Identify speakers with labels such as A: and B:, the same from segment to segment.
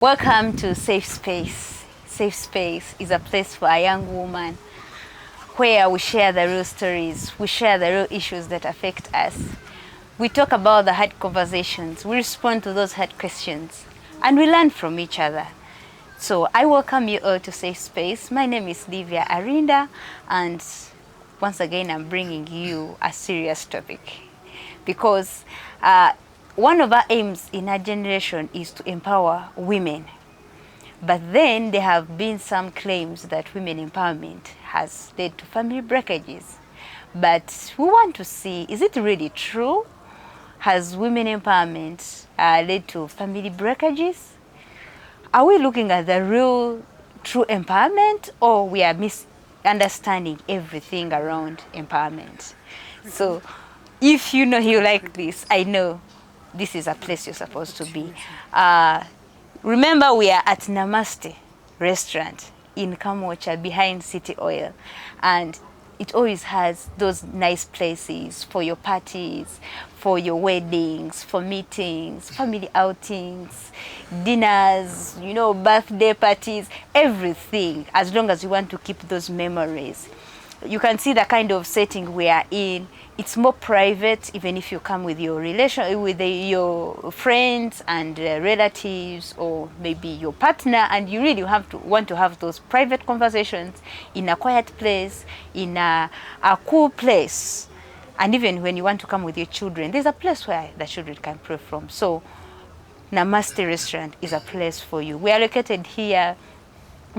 A: Welcome to Safe Space. Safe Space is a place for a young woman where we share the real stories, we share the real issues that affect us. We talk about the hard conversations, we respond to those hard questions, and we learn from each other. So I welcome you all to Safe Space. My name is Livia Arinda, and once again I'm bringing you a serious topic because one of our aims in our generation is to empower women. But then there have been some claims that women empowerment has led to family breakages. But we want to see, is it really true? Has women empowerment led to family breakages? Are we looking at the real, true empowerment, or we are misunderstanding everything around empowerment? So if you know you like this, I know this is a place you're supposed to be. Remember, we are at Namaste restaurant in Kamocha behind City Oil, and it always has those nice places for your parties, for your weddings, for meetings, family outings, dinners, you know, birthday parties, everything, as long as you want to keep those memories. You can see the kind of setting we are in. It's more private, even if you come with your your friends and relatives, or maybe your partner, and you really want to have those private conversations in a quiet place, in a cool place. And even when you want to come with your children, there's a place where the children can pray from. So Namaste Restaurant is a place for you. We are located here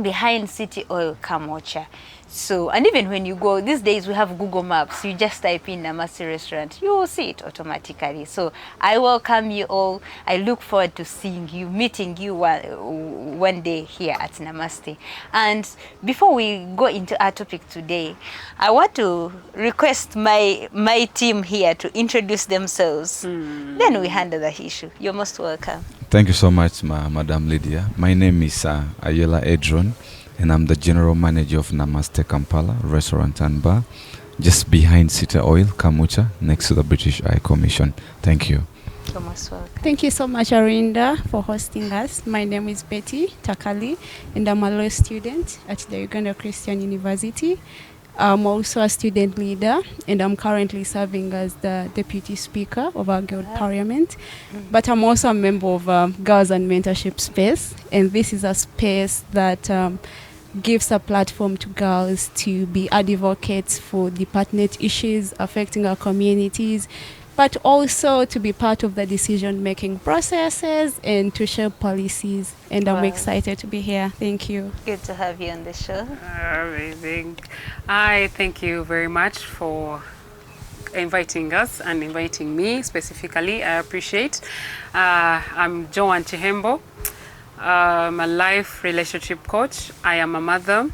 A: behind City Oil, Kamocha. So, and even when you go, these days we have Google Maps, you just type in Namaste Restaurant, you will see it automatically. So I welcome you all. I look forward to seeing you, meeting you one day here at Namaste. And before we go into our topic today, I want to request my team here to introduce themselves. Then we handle the issue. You're most welcome.
B: Thank you so much, Madam Lydia. My name is Ayela Edron, and I'm the General Manager of Namaste Kampala Restaurant and Bar, just behind City Oil, Kamucha, next to the British High Commission. Thank you.
A: You're most welcome.
C: Thank you so much, Arinda, for hosting us. My name is Betty Takali, and I'm a law student at the Uganda Christian University. I'm also a student leader, and I'm currently serving as the Deputy Speaker of our Guild Parliament. But I'm also a member of Girls and Mentorship Space, and this is a space that gives a platform to girls to be advocates for the pertinent issues affecting our communities, but also to be part of the decision-making processes and to shape policies. And I'm excited to be here. Thank you.
A: Good to have you on the show.
D: Amazing. I thank you very much for inviting us and inviting me specifically. I appreciate. I'm Joan Chihembo. I'm a life relationship coach. I am a mother.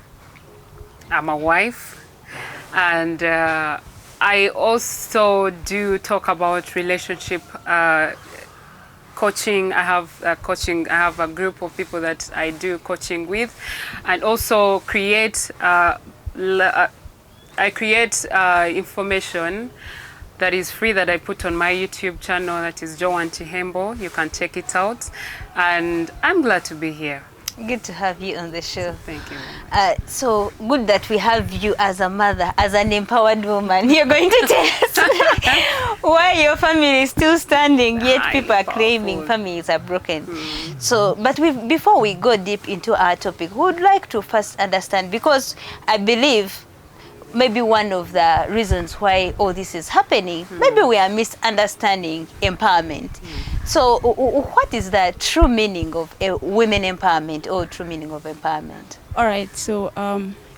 D: I'm a wife. And I also do talk about relationship coaching. I have a group of people that I do coaching with, and also create information that is free that I put on my YouTube channel, that is Joan Chihembo. You can check it out, and I'm glad to be here.
A: Good to have you on the show.
D: Thank you.
A: So good that we have you as a mother, as an empowered woman. You're going to tell us why your family is still standing, yet people are claiming families are broken. So, but before we go deep into our topic, we would like to first understand, because I believe maybe one of the reasons why all this is happening, maybe we are misunderstanding empowerment. So what is the true meaning of women empowerment, or true meaning of empowerment?
C: All right, so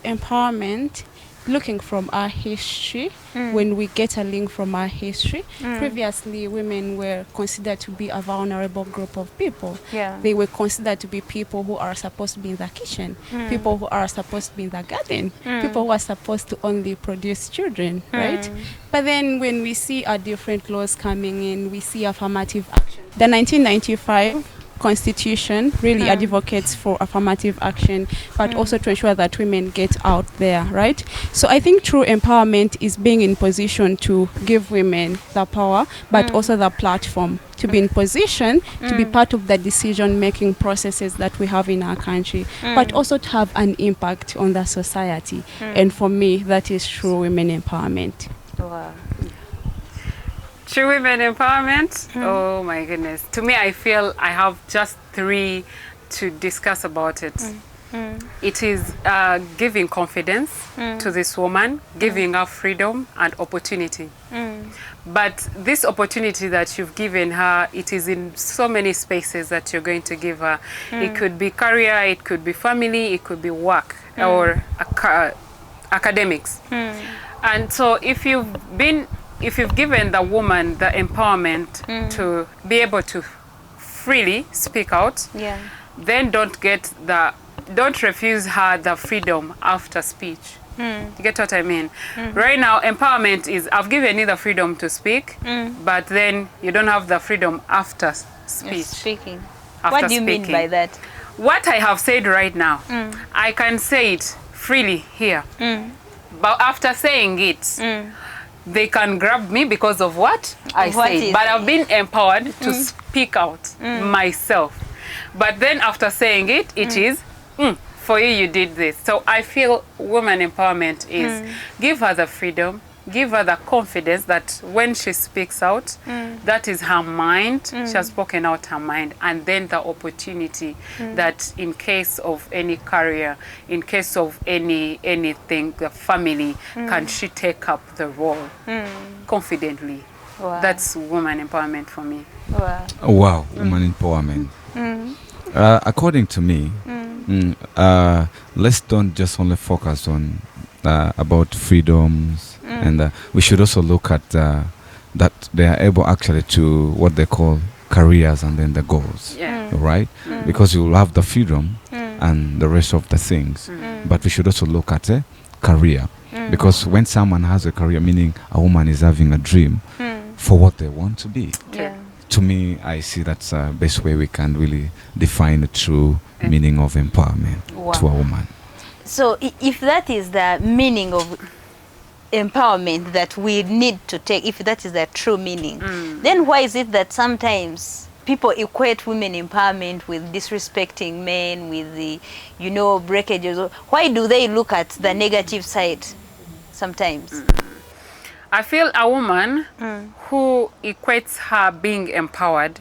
C: empowerment, looking from our history, when we get a link from our history, previously women were considered to be a vulnerable group of people.
A: Yeah.
C: They were considered to be people who are supposed to be in the kitchen, people who are supposed to be in the garden, people who are supposed to only produce children, right? But then when we see our different laws coming in, we see affirmative action. The 1995 Constitution really advocates for affirmative action, but also to ensure that women get out there, right? So I think true empowerment is being in position to give women the power, but also the platform to be in position to be part of the decision-making processes that we have in our country, but also to have an impact on the society. And for me, that is true women empowerment.
A: Wow.
D: True women empowerment? Oh my goodness. To me, I feel I have just 3 to discuss about it. It is giving confidence to this woman, giving her freedom and opportunity. But this opportunity that you've given her, it is in so many spaces that you're going to give her. It could be career, it could be family, it could be work or academics. And so if you've given the woman the empowerment to be able to freely speak out, then don't refuse her the freedom after speech. You get what I mean? Right now, empowerment is, I've given you the freedom to speak, but then you don't have the freedom after speech.
A: Speaking.
D: After
A: What do you mean by that?
D: What I have said right now, I can say it freely here. But after saying it, they can grab me because of what I say. But I've been empowered to speak out myself. But then after saying it, it is, for you, you did this. So I feel woman empowerment is give her the freedom, give her the confidence that when she speaks out, that is her mind. She has spoken out her mind. And then the opportunity that in case of any career, in case of anything, the family, can she take up the role confidently.
A: Wow.
D: That's woman empowerment for me.
A: Wow.
B: Wow, woman empowerment. According to me, let's don't just only focus on about freedoms, and we should also look at that they are able actually to what they call careers and then the goals, right? Because you will have the freedom and the rest of the things, but we should also look at a career, because when someone has a career, meaning a woman is having a dream for what they want to be. To me, I see that's the best way we can really define the true meaning of empowerment to a woman.
A: So if that is the meaning of empowerment that we need to take, if that is the true meaning, then why is it that sometimes people equate women empowerment with disrespecting men, with the, breakages? Why do they look at the negative side sometimes?
D: I feel a woman who equates her being empowered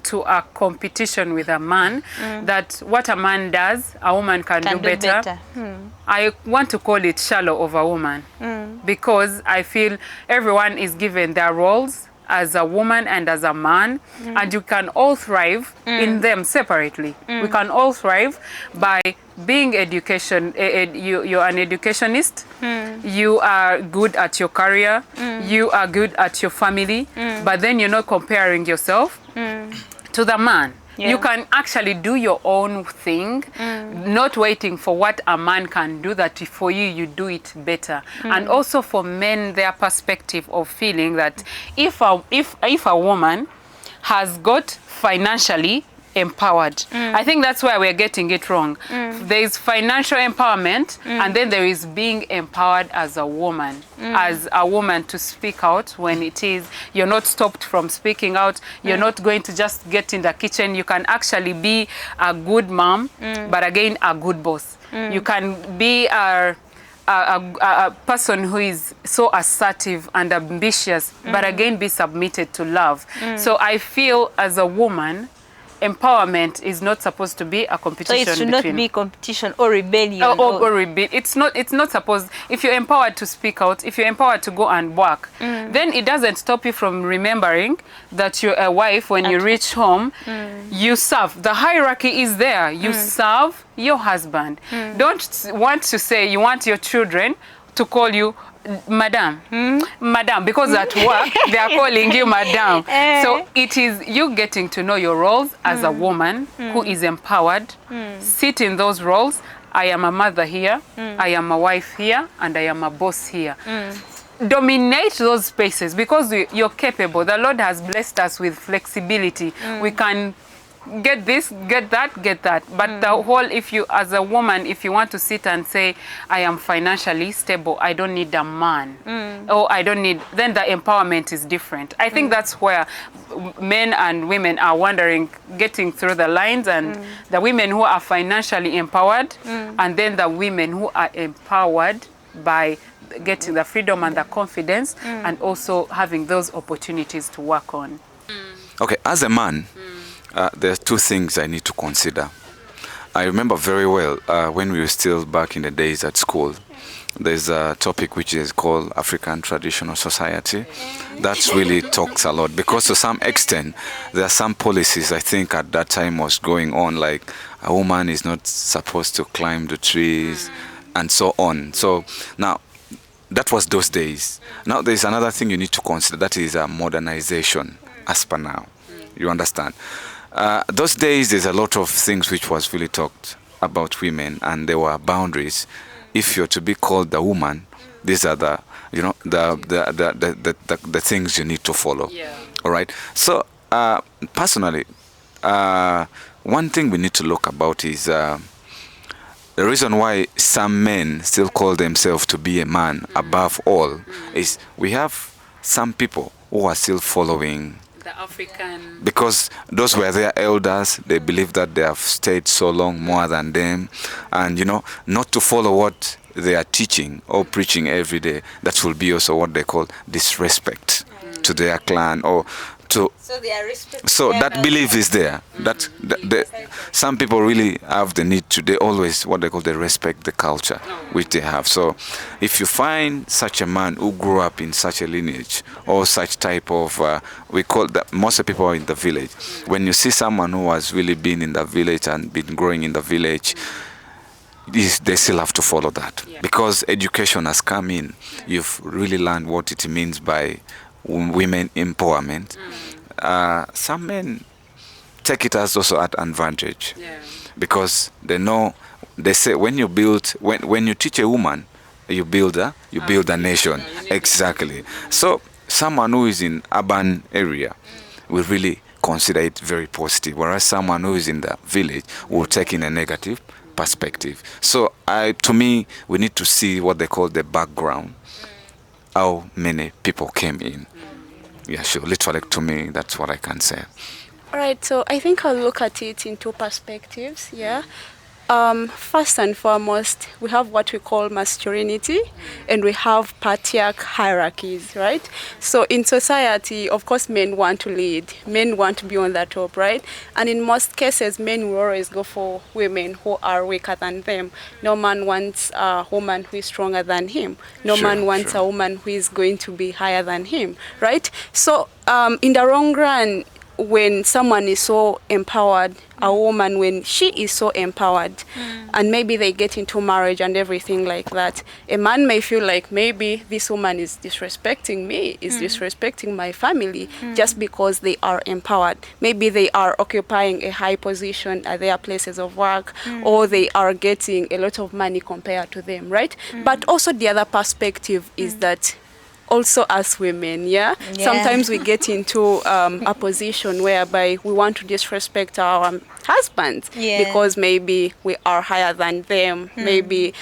D: to a competition with a man, that what a man does, a woman can do better. I want to call it shallow of a woman, because I feel everyone is given their roles as a woman and as a man, and you can all thrive in them separately. We can all thrive by being education. You're an educationist, you are good at your career, you are good at your family, but then you're not comparing yourself to the man. You can actually do your own thing, not waiting for what a man can do, that for you, you do it better. And also for men, their perspective of feeling that if a woman has got financially empowered, I think that's where we're getting it wrong. There is financial empowerment, and then there is being empowered as a woman, to speak out when it is, you're not stopped from speaking out, you're not going to just get in the kitchen, you can actually be a good mom, but again, a good boss. You can be a person who is so assertive and ambitious, but again, be submitted to love. So I feel as a woman, empowerment is not supposed to be a competition.
A: So it should not be competition or rebellion.
D: It's not supposed. If you're empowered to speak out, if you're empowered to go and work, then it doesn't stop you from remembering that you're a wife. When you reach home, you serve. The hierarchy is there. You serve your husband. Don't want to say you want your children to call you Madam, Madam, because at work they are calling you Madam. So it is you getting to know your roles as a woman who is empowered, sit in those roles. I am a mother here, I am a wife here, and I am a boss here. Dominate those spaces, because you're capable. The Lord has blessed us with flexibility. We can get this, get that. But the whole, if you, as a woman, if you want to sit and say, I am financially stable, I don't need a man, or I don't need, then the empowerment is different. I think that's where men and women are wondering, getting through the lines, and the women who are financially empowered, and then the women who are empowered by getting the freedom and the confidence, and also having those opportunities to work on.
B: Okay, as a man, there are two things I need to consider. I remember very well when we were still back in the days at school, there's a topic which is called African Traditional Society. That really talks a lot, because to some extent there are some policies I think at that time was going on, like a woman is not supposed to climb the trees and so on. So now that was those days. Now there's another thing you need to consider, that is modernization as per now. You understand? Those days there's a lot of things which was really talked about women, and there were boundaries. If you're to be called a woman, these are the, you know, the things you need to follow.
D: Yeah.
B: All right. So personally, one thing we need to look about is the reason why some men still call themselves to be a man above all is we have some people who are still following
D: The African,
B: because those were their elders. They believe that they have stayed so long more than them, and you know, not to follow what they are teaching or preaching every day. That will be also what they call disrespect to their clan, or to, so that belief is there, that some people really have the need to, they always, what they call, they respect the culture which they have. So if you find such a man who grew up in such a lineage or such type of we call that, most of the people are in the village, when you see someone who has really been in the village and been growing in the village, they still have to follow that, because education has come in. You've really learned what it means by women empowerment. Some men take it as also at advantage, because they know, they say when you build, when you teach a woman, you build a nation. Exactly. So someone who is in urban area will really consider it very positive, whereas someone who is in the village will take in a negative perspective. So to me, we need to see what they call the background, how many people came in. Yeah, sure. Literally, to me, that's what I can say.
C: All right, so I think I'll look at it in two perspectives, yeah. First and foremost, we have what we call masculinity, and we have patriarch hierarchies, right? So in society, of course, men want to lead, men want to be on the top, right? And in most cases, men will always go for women who are weaker than them. No man wants a woman who is stronger than him. No man wants a woman who is going to be higher than him, right? So in the long run, when someone is so empowered, a woman, when she is so empowered, and maybe they get into marriage and everything like that, a man may feel like maybe this woman is disrespecting me, is disrespecting my family, just because they are empowered. Maybe they are occupying a high position at their places of work, or they are getting a lot of money compared to them, right? But also the other perspective is that also as women, sometimes we get into a position whereby we want to disrespect our husbands because maybe we are higher than them, maybe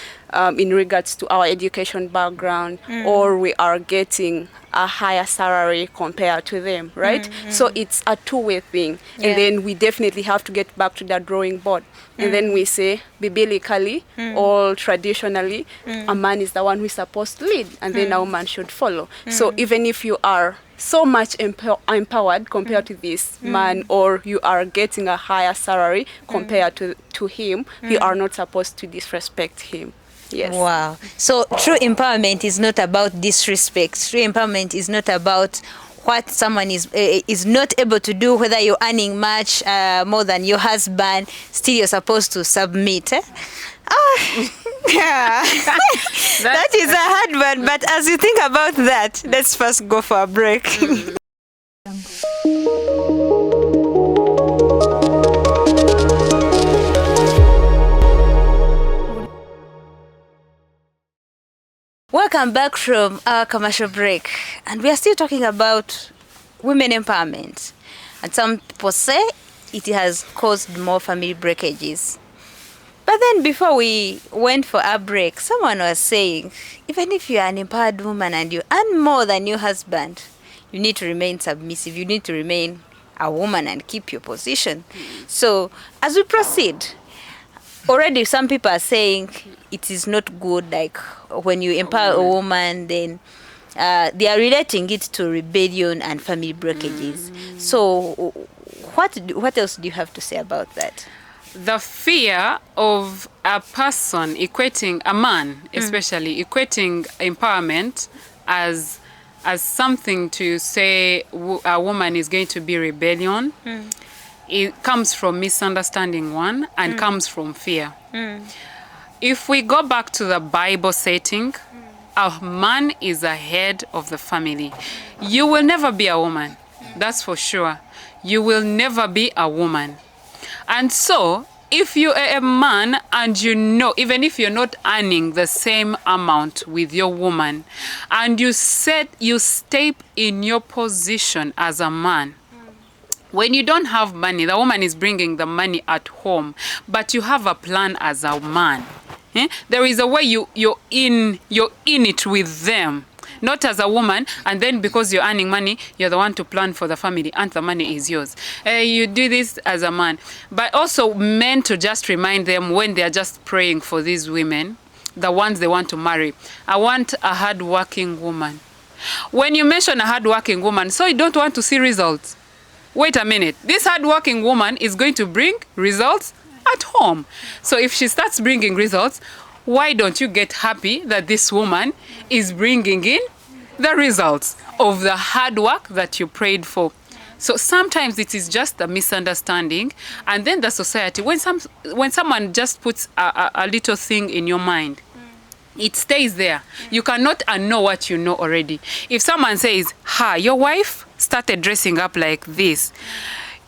C: in regards to our education background, or we are getting a higher salary compared to them, right? So it's a two-way thing. And then we definitely have to get back to the drawing board. And then we say, biblically or traditionally, a man is the one who is supposed to lead, and then a woman should follow. So even if you are so much empowered compared to this man, or you are getting a higher salary compared to him, you are not supposed to disrespect him. Yes.
A: Wow. So true empowerment is not about disrespect. True empowerment is not about what someone is not able to do, whether you're earning much more than your husband, still you're supposed to submit. Yeah. That is a hard one, but as you think about that, let's first go for a break. Welcome back from our commercial break, and we are still talking about women empowerment. And some people say it has caused more family breakages. But then before we went for our break, someone was saying, even if you're an empowered woman and you earn more than your husband, you need to remain submissive. You need to remain a woman and keep your position. So as we proceed, already some people are saying it is not good, like when you empower a woman, then they are relating it to rebellion and family breakages. So what else do you have to say about that?
D: The fear of a person equating, a man especially, equating empowerment as something to say a woman is going to be rebellion, it comes from misunderstanding one and comes from fear. If we go back to the Bible setting, a man is the head of the family. You will never be a woman, that's for sure. You will never be a woman. And so, if you are a man and you know, even if you're not earning the same amount with your woman, and you step in your position as a man, when you don't have money, the woman is bringing the money at home, but you have a plan as a man. There is a way you're in it with them. Not as a woman, and then because you're earning money, you're the one to plan for the family, and the money is yours. You do this as a man. But also men, to just remind them when they're just praying for these women, the ones they want to marry. I want a hard-working woman. When you mention a hard-working woman, so you don't want to see results. Wait a minute. This hard-working woman is going to bring results at home. So if she starts bringing results, why don't you get happy that this woman is bringing in the results of the hard work that you prayed for? So sometimes it is just a misunderstanding, and then the society, when someone just puts a little thing in your mind, it stays there. You cannot unknow what you know already. If someone says, your wife started dressing up like this,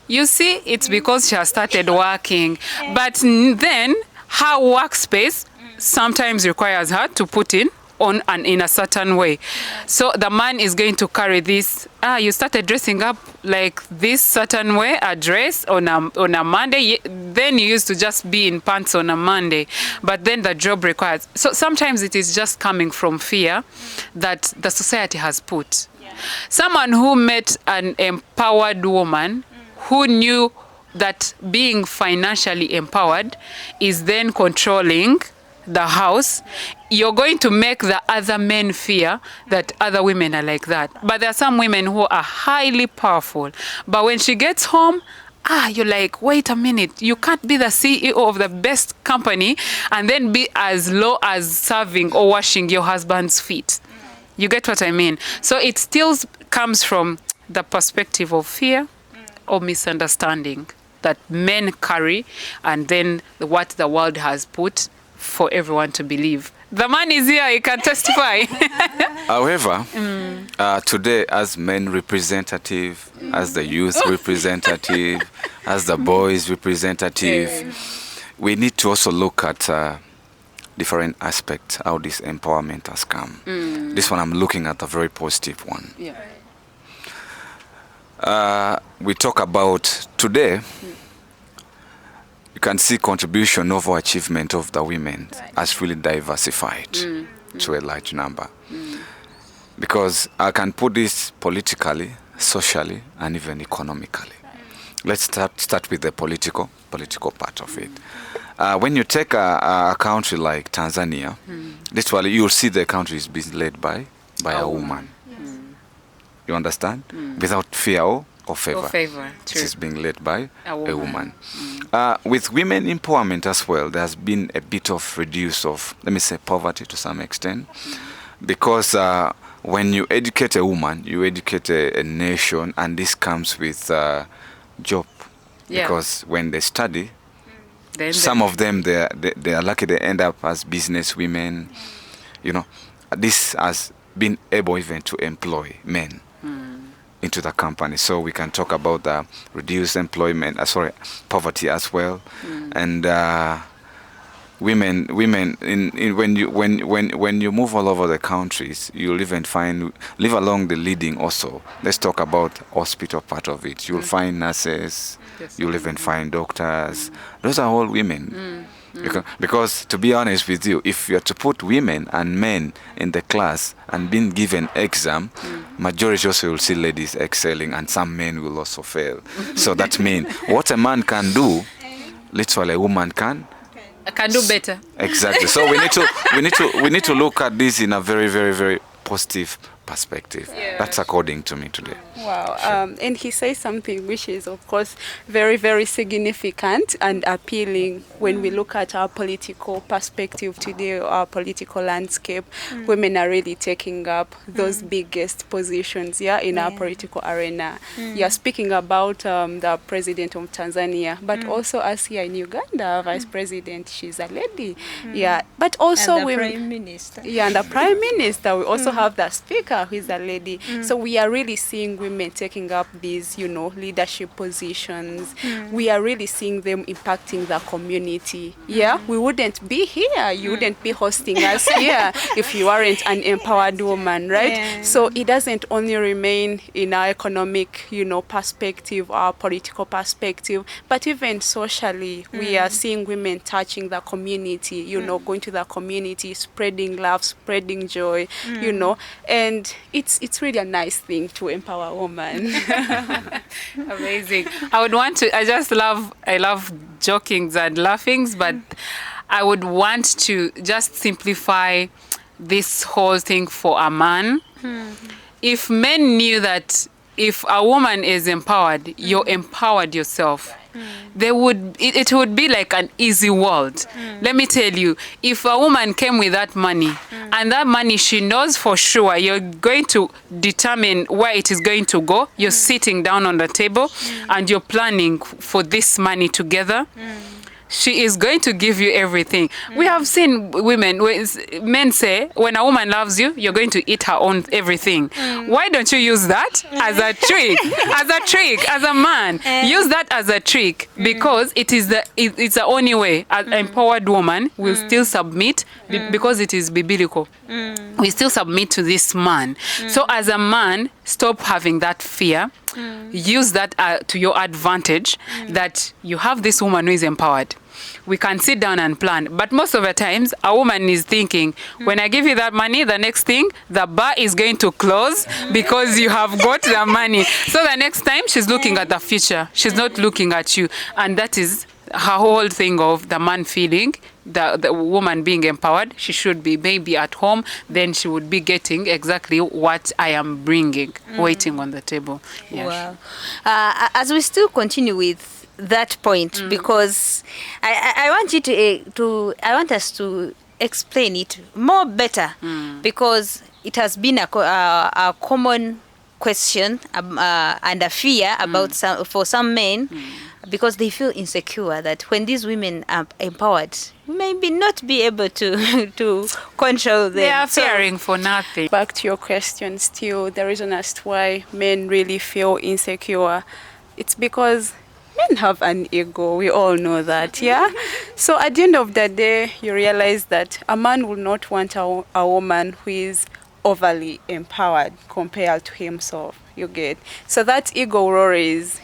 D: you see, it's because she has started working. But then her workspace sometimes requires her to put in a certain way. So the man is going to carry this. You started dressing up like this certain way, a dress on a Monday. Then you used to just be in pants on a Monday. But then the job requires. So sometimes it is just coming from fear that the society has put. Someone who met an empowered woman who knew that being financially empowered is then controlling the house, you're going to make the other men fear that other women are like that. But there are some women who are highly powerful. But when she gets home, you're like, wait a minute, you can't be the CEO of the best company and then be as low as serving or washing your husband's feet. You get what I mean? So it still comes from the perspective of fear or misunderstanding that men carry, and then what the world has put for everyone to believe. The man is here, he can testify.
B: However, today as men representative, as the youth representative, as the boys representative, we need to also look at different aspects how this empowerment has come. This one I'm looking at a very positive one. We talk about today, you can see contribution of achievement of the women has really diversified to a large number. Because I can put this politically, socially, and even economically. Let's start with the political part of it. When you take a country like Tanzania, literally you'll see the country is being led by a woman. You understand? Without fear or favor. It is being led by a woman. With women empowerment as well, there has been a bit of reduce of, let me say, poverty to some extent. Because when you educate a woman, you educate a nation, and this comes with job. Because when they study, some of them, they are lucky they end up as business women. You know, this has been able even to employ men into the company. So we can talk about the reduced poverty as well. And women when you move all over the countries, you'll even live along the leading also. Let's talk about hospital part of it. You'll find nurses,
D: Yes.
B: you'll even find doctors. Those are all women. Because to be honest with you, if you're to put women and men in the class and being given exam, majority also will see ladies excelling and some men will also fail. So that means what a man can do, literally a woman can
D: do better.
B: Exactly. So we need to look at this in a very, very, very positive perspective.
D: Yeah.
B: That's according to me today.
C: Wow. And he says something which is, of course, very, very significant and appealing when we look at our political perspective today, our political landscape. Women are really taking up those biggest positions, in our political arena. You're speaking about the president of Tanzania, but also us here in Uganda, vice president, she's a lady. Yeah, but also
A: And the
C: women.
A: Prime Minister.
C: Yeah, and the prime minister. We also have the speaker, who is a lady. So we are really seeing women taking up these, leadership positions. We are really seeing them impacting the community. Yeah, we wouldn't be here. You wouldn't be hosting us here if you aren't an empowered woman, right?
A: Yeah.
C: So it doesn't only remain in our economic, perspective, our political perspective, but even socially, we are seeing women touching the community, going to the community, spreading love, spreading joy, and it's really a nice thing to empower women.
D: Amazing. I love jokings and laughings, but I would want to just simplify this whole thing for a man. If men knew that if a woman is empowered, you're empowered yourself. It would be like an easy world. Let me tell you, if a woman came with that money, and that money she knows for sure you're going to determine where it is going to go, you're sitting down on the table and you're planning for this money together. She is going to give you everything. We have seen men say, when a woman loves you, you're going to eat her own everything. Why don't you use that as a trick, as a man? Use that as a trick, because it's the only way. An empowered woman will still submit because it is biblical. We still submit to this man. So as a man, stop having that fear. Use that to your advantage, that you have this woman who is empowered. We can sit down and plan. But most of the times, a woman is thinking, when I give you that money, the next thing, the bar is going to close because you have got the money. So the next time, she's looking at the future. She's not looking at you. And that is her whole thing of the man feeling, the woman being empowered. She should be maybe at home, then she would be getting exactly what I am bringing, waiting on the table.
A: Wow. As we still continue with that point, because I want you I want us to explain it more better, because it has been a common question and a fear about for some men, because they feel insecure that when these women are empowered, maybe not be able to control them.
D: They are fearing for nothing.
C: Back to your question, still, the reason as to why men really feel insecure, it's because men have an ego. We all know that, yeah? So at the end of the day, you realize that a man will not want a woman who is overly empowered compared to himself. You get? So that ego will always,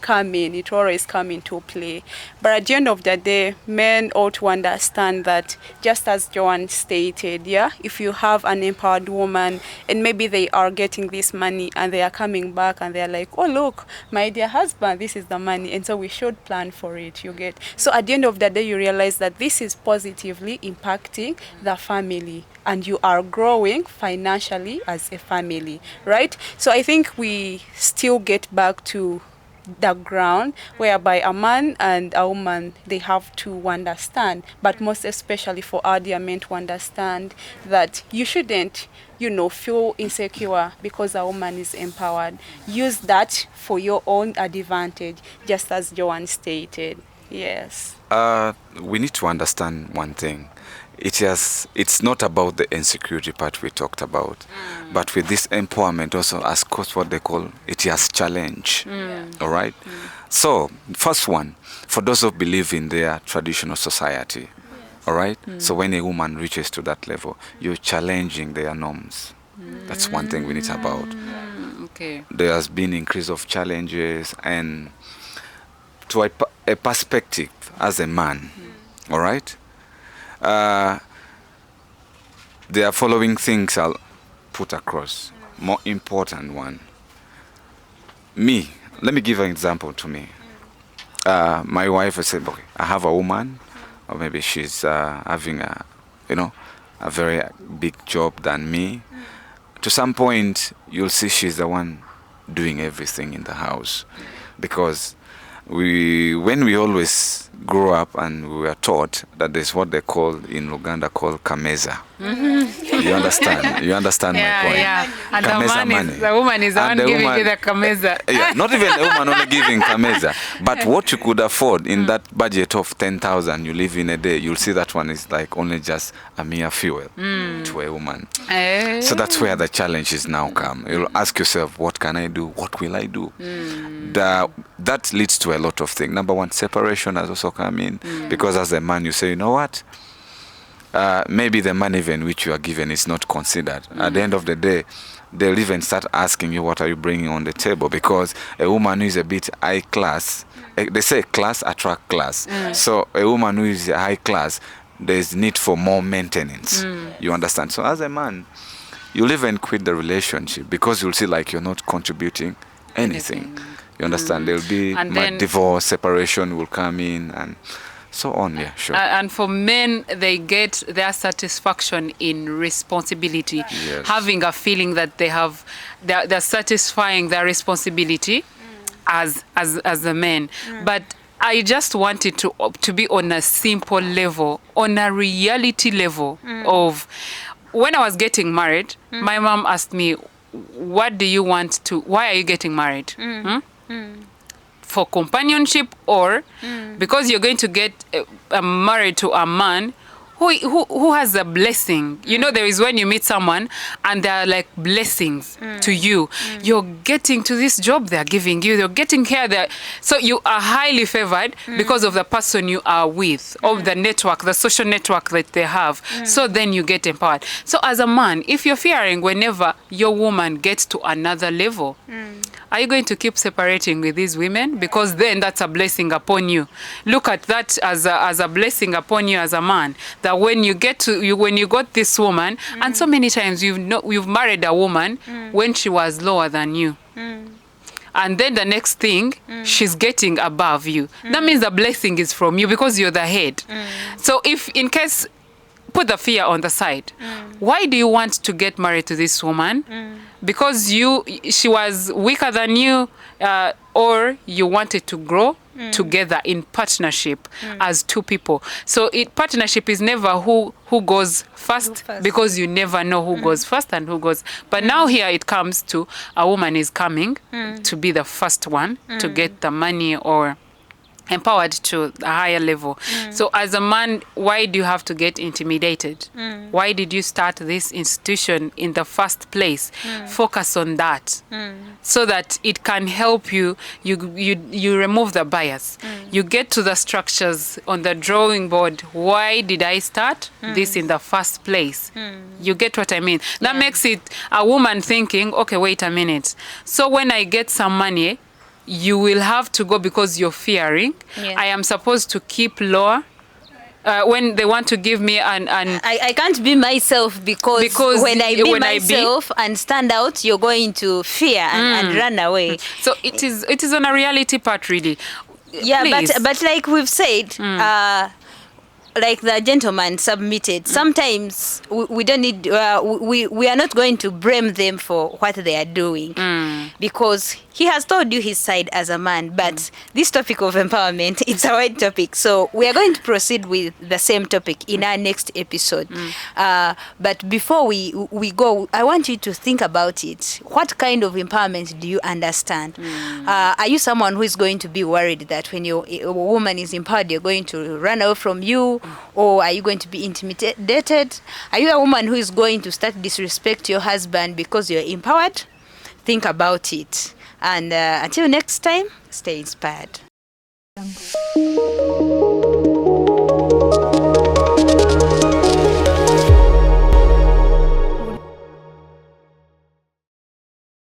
C: come in. It will always come into play. But at the end of the day, men ought to understand that, just as Joanne stated, if you have an empowered woman and maybe they are getting this money and they are coming back and they are like, oh, look, my dear husband, this is the money. And so we should plan for it, you get? So at the end of the day, you realize that this is positively impacting the family, and you are growing financially as a family, right? So I think we still get back to the ground whereby a man and a woman, they have to understand, but most especially for our dear men to understand that you shouldn't, feel insecure because a woman is empowered. Use that for your own advantage, just as Joanne stated. Yes.
B: We need to understand one thing. It's not about the insecurity part we talked about, but with this empowerment also, as course what they call it, has challenge. All right. So first one, for those who believe in their traditional society, All right. So when a woman reaches to that level, you're challenging their norms. That's one thing we need about.
D: Okay.
B: There has been increase of challenges and to a perspective as a man. All right. There are following things I'll put across. More important one. Me. Let me give an example to me. My wife, I said, okay, I have a woman, or maybe she's having a very big job than me. To some point, you'll see she's the one doing everything in the house, because when we always grew up and we were taught that there's what they call in Uganda called kameza. You understand my point.
D: Yeah. And
B: Kameza
D: the woman is the one giving you the kameza.
B: Yeah, not even a woman only giving kameza, but what you could afford in that budget of 10,000 you live in a day, you'll see that one is like only just a mere fuel to a woman. So that's where the challenges now come. You'll ask yourself, what can I do? What will I do? That leads to a lot of things. Number one, separation has also come in, because as a man you say, you know what? Maybe the money even which you are given is not considered. At the end of the day, they'll even start asking you, what are you bringing on the table? Because a woman who is a bit high class, they say class attract class. So a woman who is high class, there's need for more maintenance. You understand? So as a man, you'll even quit the relationship because you'll see like you're not contributing anything. You understand? There'll be divorce, separation will come in, and so on. Yeah, sure.
D: And for men, they get their satisfaction in responsibility, having a feeling that they're satisfying their responsibility as a man. But I just wanted to be on a simple level, on a reality level of when I was getting married. My mom asked me, why are you getting married? For companionship, or because you're going to get married to a man who has a blessing. You know, there is when you meet someone and they're like blessings to you. You're getting to this job they're giving you, you're getting here there. So you are highly favored because of the person you are with, of the network, the social network that they have. So then you get empowered. So as a man, if you're fearing whenever your woman gets to another level, are you going to keep separating with these women? Because then that's a blessing upon you. Look at that as a blessing upon you as a man. That when you got this woman, and so many times you've married a woman when she was lower than you. And then the next thing, she's getting above you. That means the blessing is from you because you're the head. So if in case, put the fear on the side. Why do you want to get married to this woman? Because she was weaker than you, or you wanted to grow together in partnership as two people. So partnership is never who goes first, because you never know who goes first and who goes. But now here it comes to a woman is coming to be the first one to get the money or empowered to a higher level. So as a man, why do you have to get intimidated? Why did you start this institution in the first place? Focus on that so that it can help you. You remove the bias. You get to the structures on the drawing board. Why did I start this in the first place? You get what I mean? That makes it a woman thinking, okay, wait a minute. So when I get some money, you will have to go because you're fearing. I am supposed to keep lower. When they want to give me
A: I can't be myself because when I be myself and stand out, you're going to fear and run away.
D: So it is on a reality part, really.
A: Yeah, but like we've said, like the gentleman submitted, sometimes we don't need, we are not going to blame them for what they are doing because he has told you his side as a man, but this topic of empowerment, it's a wide topic. So we are going to proceed with the same topic in our next episode. But before we go, I want you to think about it. What kind of empowerment do you understand? Are you someone who is going to be worried that when a woman is empowered, you're going to run away from you? Or are you going to be intimidated? Are you a woman who is going to start disrespect your husband because you're empowered? Think about it. And until next time, stay inspired.